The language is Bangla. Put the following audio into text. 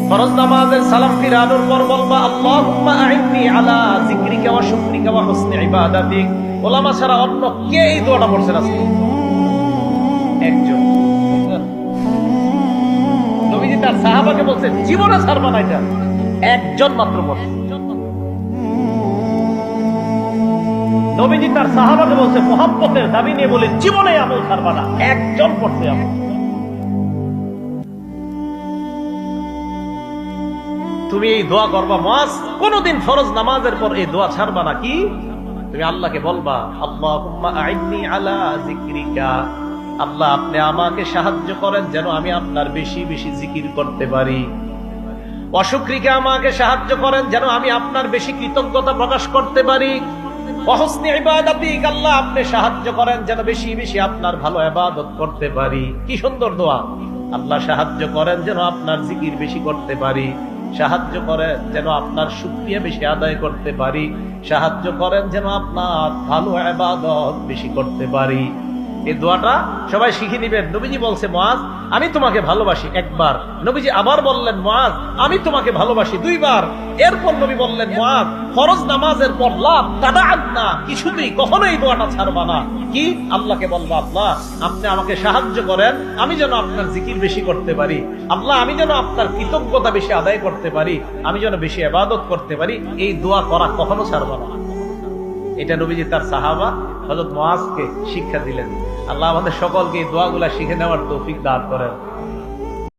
ফরজ নামাজের সালাম ফিরানোর পর বলবা আল্লাহুম্মা আইন্নি আলা যিকরিকা ওয়া শুকরিকা ওয়া হুসনি ইবাদাতিক। ওলামা ছাড়া অন্য কে এই দোয়াটা পড়ছেন আজকে? একজন। নবীজি তার সাহাবাকে বলছেন জীবনে ছাড়বা না, এটা একজন মাত্র পড়ছে। নবীজি তার সাহাবাকে বলছে মুহাব্বতের দাবি নিয়ে বলে জীবনে আমল ছাড়বা না, একজন পড়ছে আমল। তুমি এই দোয়া করবা মুআজ, কোনদিন ফরজ নামাজের পর এই দোয়া ছাড়বা না। কি তুমি আল্লাহকে বলবা আল্লাহুম্মা আইন্নি আলা যিকরিকা, আল্লাহ আপনি আমাকে সাহায্য করেন যেন আমি আপনার বেশি বেশি জিকির করতে পারি। ওয়া শুকরিকা, আমাকে সাহায্য করেন যেন আমি আপনার বেশি কৃতজ্ঞতা প্রকাশ করতে পারি। ওয়া হুসনি ইবাদাতিক, আল্লাহ আপনি সাহায্য করেন যেন বেশি বেশি আপনার ভালো ইবাদত করতে পারি। কি সুন্দর দোয়া! আল্লাহ সাহায্য করেন যেন আপনার জিকির বেশি করতে পারি, সাহায্য করেন যেন আপনার শুকরিয়া বেশি আদায় করতে পারি, সাহায্য করেন যেন আপনার ভালো ইবাদত বেশি করতে পারি। এই দোয়াটা সবাই শিখে নিবেন। নবীজি বলছে মুআজ আমি তোমাকে ভালোবাসি একবার, নবীজি আবার বললেন মুআজ আমি তোমাকে ভালোবাসি দুইবার। এরপর নবী বললেন মুআজ ফরজ নামাজের পর লা তাদাআন্না, কিছুতেই কখনো এই দোয়াটা ছাড়বা না। কি আল্লাহকে বলবা আল্লাহ আপনি আমাকে সাহায্য করেন আমি যেন আপনার জিকির বেশি করতে পারি, আল্লাহ আমি যেন আপনার কৃতজ্ঞতা বেশি আদায় করতে পারি, আমি যেন বেশি ইবাদত করতে পারি। এই দোয়া করা কখনো ছাড়বা না। এটা নবীজি তার সাহাবা হযরত মুআজকে শিক্ষা দিলেন। আল্লাহ আমাদের সকলকে এই দোয়াগুলা শিখে নেওয়ার তৌফিক দান করেন।